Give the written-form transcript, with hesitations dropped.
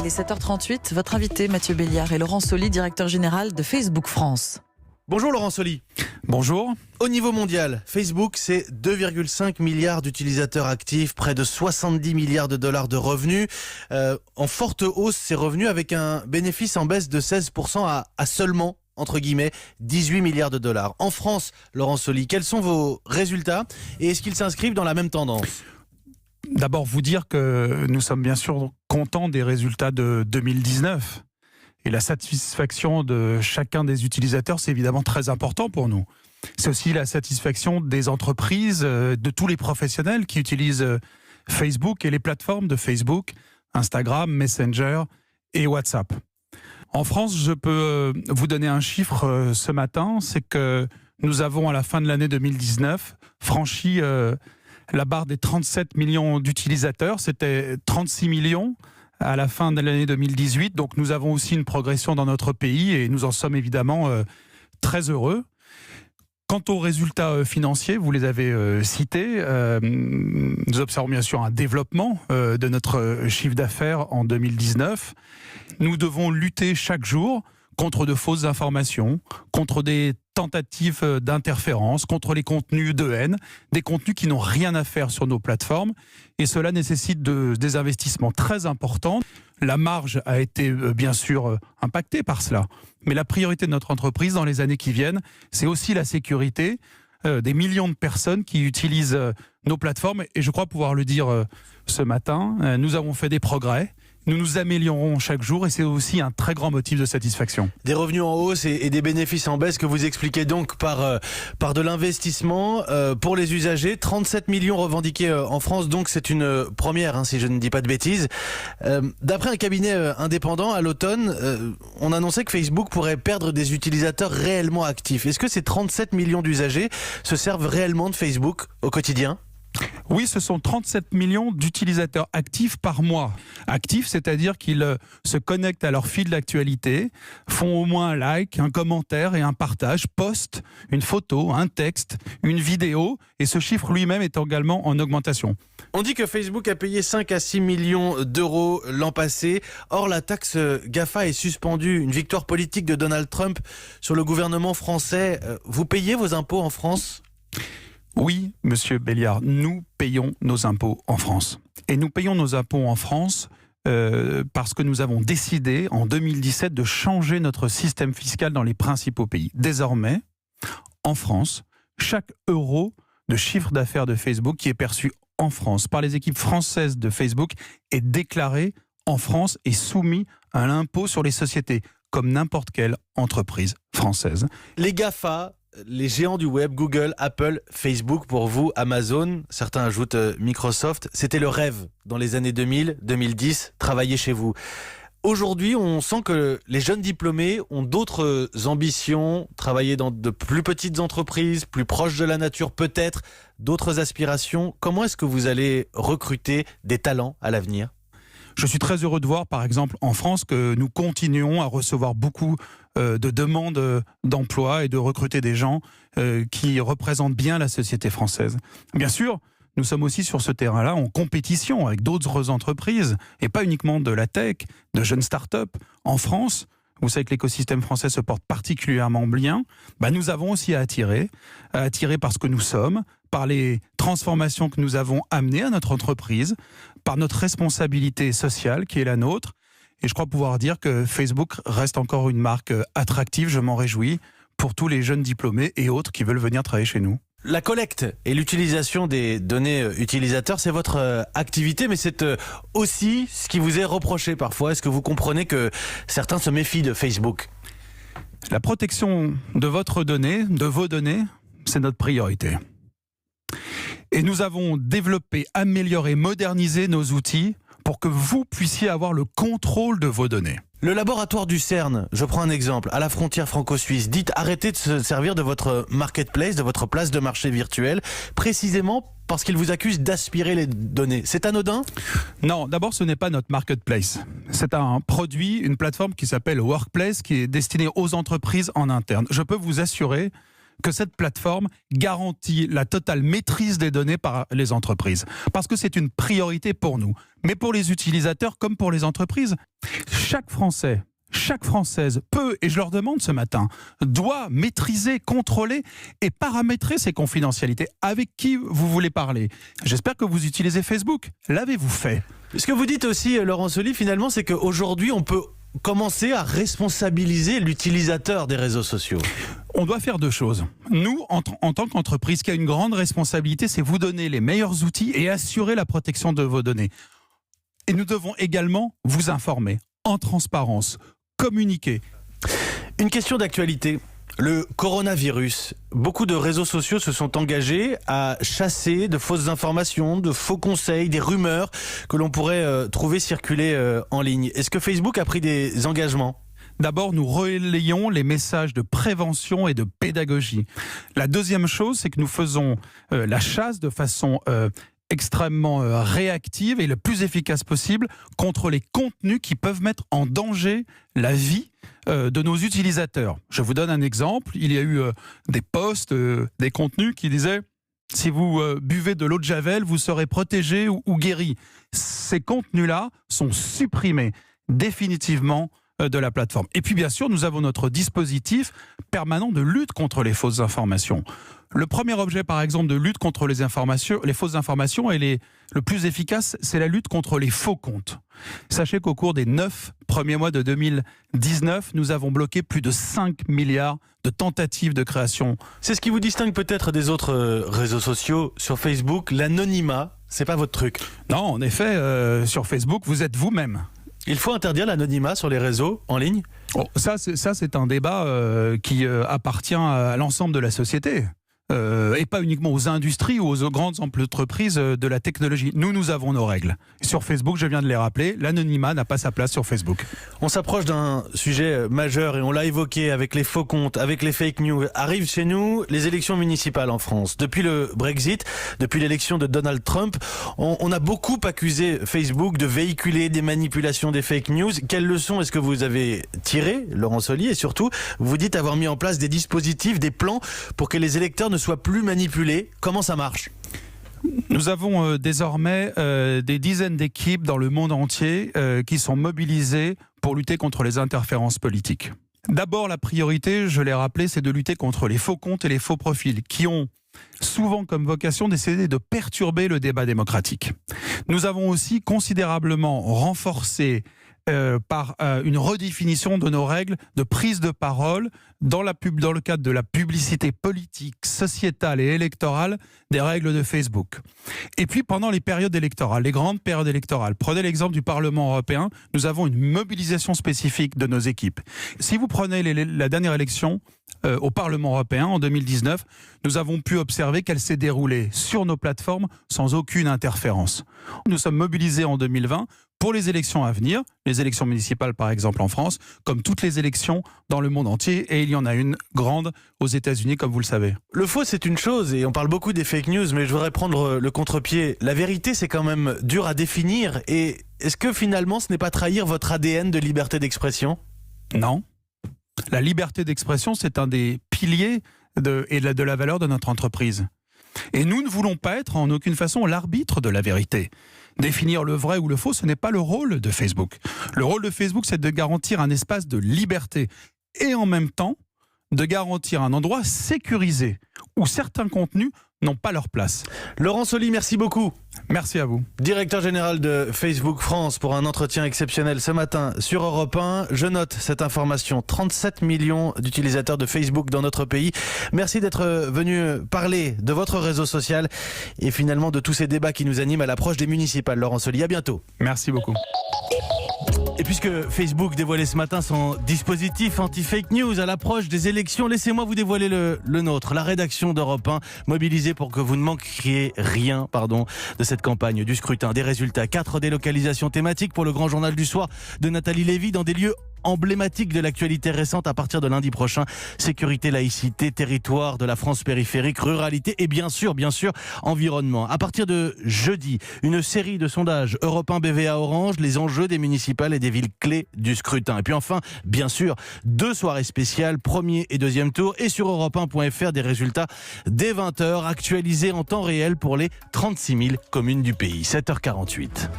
est 7h38. Votre invité, Mathieu Béliard, et Laurent Soli, directeur général de Facebook France. Bonjour Laurent Soli. Bonjour. Au niveau mondial, Facebook, c'est 2,5 milliards d'utilisateurs actifs, près de 70 milliards de dollars de revenus. En forte hausse, ces revenus, avec un bénéfice en baisse de 16% à seulement, entre guillemets, 18 milliards de dollars. En France, Laurent Soli, quels sont vos résultats et est-ce qu'ils s'inscrivent dans la même tendance ? D'abord, vous dire que nous sommes bien sûr contents des résultats de 2019. Et la satisfaction de chacun des utilisateurs, c'est évidemment très important pour nous. C'est aussi la satisfaction des entreprises, de tous les professionnels qui utilisent Facebook et les plateformes de Facebook, Instagram, Messenger et WhatsApp. En France, je peux vous donner un chiffre ce matin, c'est que nous avons à la fin de l'année 2019 franchi la barre des 37 millions d'utilisateurs. C'était 36 millions à la fin de l'année 2018. Donc nous avons aussi une progression dans notre pays et nous en sommes évidemment très heureux. Quant aux résultats financiers, vous les avez cités, nous observons bien sûr un développement de notre chiffre d'affaires en 2019. Nous devons lutter chaque jour contre de fausses informations, contre des tentatives d'interférence, contre les contenus de haine, des contenus qui n'ont rien à faire sur nos plateformes. Et cela nécessite des investissements très importants. La marge a été bien sûr impactée par cela. Mais la priorité de notre entreprise dans les années qui viennent, c'est aussi la sécurité des millions de personnes qui utilisent nos plateformes. Et je crois pouvoir le dire ce matin, nous avons fait des progrès. Nous nous améliorons chaque jour et c'est aussi un très grand motif de satisfaction. Des revenus en hausse et des bénéfices en baisse que vous expliquez donc par de l'investissement pour les usagers. 37 millions revendiqués en France, donc c'est une première, si je ne dis pas de bêtises. D'après un cabinet indépendant, à l'automne, on annonçait que Facebook pourrait perdre des utilisateurs réellement actifs. Est-ce que ces 37 millions d'usagers se servent réellement de Facebook au quotidien ? Oui, ce sont 37 millions d'utilisateurs actifs par mois. Actifs, c'est-à-dire qu'ils se connectent à leur fil d'actualité, font au moins un like, un commentaire et un partage, postent une photo, un texte, une vidéo, et ce chiffre lui-même est également en augmentation. On dit que Facebook a payé 5 à 6 millions d'euros l'an passé. Or, la taxe GAFA est suspendue. Une victoire politique de Donald Trump sur le gouvernement français. Vous payez vos impôts en France ? Oui, monsieur Béliard, nous payons nos impôts en France. Et nous payons nos impôts en France parce que nous avons décidé en 2017 de changer notre système fiscal dans les principaux pays. Désormais, en France, chaque euro de chiffre d'affaires de Facebook qui est perçu en France par les équipes françaises de Facebook est déclaré en France et soumis à l'impôt sur les sociétés, comme n'importe quelle entreprise française. Les GAFA, les géants du web, Google, Apple, Facebook, pour vous, Amazon, certains ajoutent Microsoft, c'était le rêve dans les années 2000, 2010, travailler chez vous. Aujourd'hui, on sent que les jeunes diplômés ont d'autres ambitions, travailler dans de plus petites entreprises, plus proches de la nature peut-être, d'autres aspirations. Comment est-ce que vous allez recruter des talents à l'avenir ? Je suis très heureux de voir, par exemple, en France, que nous continuons à recevoir beaucoup de demandes d'emploi et de recruter des gens qui représentent bien la société française. Bien sûr, nous sommes aussi sur ce terrain-là en compétition avec d'autres entreprises, et pas uniquement de la tech, de jeunes start-up. En France, vous savez que l'écosystème français se porte particulièrement bien. Nous avons aussi à attirer parce que nous sommes, par les transformations que nous avons amenées à notre entreprise, par notre responsabilité sociale qui est la nôtre. Et je crois pouvoir dire que Facebook reste encore une marque attractive, je m'en réjouis, pour tous les jeunes diplômés et autres qui veulent venir travailler chez nous. La collecte et l'utilisation des données utilisateurs, c'est votre activité, mais c'est aussi ce qui vous est reproché parfois. Est-ce que vous comprenez que certains se méfient de Facebook ? La protection de votre donnée, de vos données, c'est notre priorité. Et nous avons développé, amélioré, modernisé nos outils pour que vous puissiez avoir le contrôle de vos données. Le laboratoire du CERN, je prends un exemple, à la frontière franco-suisse, dites arrêtez de se servir de votre marketplace, de votre place de marché virtuelle, précisément parce qu'il vous accuse d'aspirer les données. C'est anodin ? Non, d'abord ce n'est pas notre marketplace. C'est un produit, une plateforme qui s'appelle Workplace, qui est destinée aux entreprises en interne. Je peux vous assurer que cette plateforme garantit la totale maîtrise des données par les entreprises. Parce que c'est une priorité pour nous. Mais pour les utilisateurs comme pour les entreprises, chaque Français, chaque Française peut, et je leur demande ce matin, doit maîtriser, contrôler et paramétrer ses confidentialités. Avec qui vous voulez parler? J'espère que vous utilisez Facebook. L'avez-vous fait? Ce que vous dites aussi, Laurent Soli, finalement, c'est qu'aujourd'hui, on peut commencer à responsabiliser l'utilisateur des réseaux sociaux. On doit faire deux choses. Nous, en tant qu'entreprise, qui a une grande responsabilité, c'est vous donner les meilleurs outils et assurer la protection de vos données. Et nous devons également vous informer en transparence, communiquer. Une question d'actualité. Le coronavirus, beaucoup de réseaux sociaux se sont engagés à chasser de fausses informations, de faux conseils, des rumeurs que l'on pourrait trouver circuler en ligne. Est-ce que Facebook a pris des engagements ? D'abord, nous relayons les messages de prévention et de pédagogie. La deuxième chose, c'est que nous faisons la chasse de façon extrêmement réactive et le plus efficace possible contre les contenus qui peuvent mettre en danger la vie de nos utilisateurs. Je vous donne un exemple. Il y a eu des posts, des contenus qui disaient « Si vous buvez de l'eau de Javel, vous serez protégé ou guéri ». Ces contenus-là sont supprimés définitivement de la plateforme. Et puis bien sûr, nous avons notre dispositif permanent de lutte contre les fausses informations. Le premier objet, par exemple, de lutte contre les fausses informations, le plus efficace, c'est la lutte contre les faux comptes. Sachez qu'au cours des 9 premiers mois de 2019, nous avons bloqué plus de 5 milliards de tentatives de création. C'est ce qui vous distingue peut-être des autres réseaux sociaux. Sur Facebook, l'anonymat, c'est pas votre truc. Non, en effet, sur Facebook, vous êtes vous-même. Il faut interdire l'anonymat sur les réseaux en ligne ? Ça, c'est un débat qui appartient à l'ensemble de la société. Et pas uniquement aux industries ou aux grandes entreprises de la technologie. Nous avons nos règles. Sur Facebook, je viens de les rappeler, l'anonymat n'a pas sa place sur Facebook. On s'approche d'un sujet majeur et on l'a évoqué avec les faux comptes, avec les fake news. Arrivent chez nous les élections municipales en France. Depuis le Brexit, depuis l'élection de Donald Trump, on a beaucoup accusé Facebook de véhiculer des manipulations, des fake news. Quelles leçons est-ce que vous avez tirées, Laurent Soli? Et surtout, vous dites avoir mis en place des dispositifs, des plans pour que les électeurs ne soient plus manipulés. Comment ça marche ? Nous avons désormais des dizaines d'équipes dans le monde entier qui sont mobilisées pour lutter contre les interférences politiques. D'abord, la priorité, je l'ai rappelé, c'est de lutter contre les faux comptes et les faux profils qui ont souvent comme vocation d'essayer de perturber le débat démocratique. Nous avons aussi considérablement renforcé par une redéfinition de nos règles de prise de parole dans le cadre de la publicité politique, sociétale et électorale des règles de Facebook. Et puis pendant les périodes électorales, les grandes périodes électorales, prenez l'exemple du Parlement européen, nous avons une mobilisation spécifique de nos équipes. Si vous prenez la dernière élection au Parlement européen en 2019, nous avons pu observer qu'elle s'est déroulée sur nos plateformes sans aucune interférence. Nous sommes mobilisés en 2020 pour les élections à venir, les élections municipales par exemple en France, comme toutes les élections dans le monde entier, et il y en a une grande aux États-Unis comme vous le savez. Le faux c'est une chose, et on parle beaucoup des fake news, mais je voudrais prendre le contre-pied. La vérité c'est quand même dur à définir, et est-ce que finalement ce n'est pas trahir votre ADN de liberté d'expression ? Non. La liberté d'expression c'est un des piliers de la valeur de notre entreprise. Et nous ne voulons pas être en aucune façon l'arbitre de la vérité. Définir le vrai ou le faux, ce n'est pas le rôle de Facebook. Le rôle de Facebook, c'est de garantir un espace de liberté et en même temps de garantir un endroit sécurisé où certains contenus n'ont pas leur place. Laurent Soli, merci beaucoup. Merci à vous. Directeur général de Facebook France pour un entretien exceptionnel ce matin sur Europe 1. Je note cette information, 37 millions d'utilisateurs de Facebook dans notre pays. Merci d'être venu parler de votre réseau social et finalement de tous ces débats qui nous animent à l'approche des municipales. Laurent Soli, à bientôt. Merci beaucoup. Et puisque Facebook dévoilait ce matin son dispositif anti-fake news à l'approche des élections, laissez-moi vous dévoiler le nôtre. La rédaction d'Europe 1 mobilisée pour que vous ne manquiez rien de cette campagne du scrutin. Des résultats, 4 délocalisations thématiques pour le grand journal du soir de Nathalie Lévy dans des lieux emblématiques de l'actualité récente à partir de lundi prochain. Sécurité, laïcité, territoire de la France périphérique, ruralité et bien sûr, environnement. À partir de jeudi, une série de sondages Europe 1 BVA Orange, les enjeux des municipales et des villes clés du scrutin. Et puis enfin, bien sûr, 2 soirées spéciales, premier et deuxième tour, et sur europe1.fr des résultats dès 20h, actualisés en temps réel pour les 36 000 communes du pays. 7h48.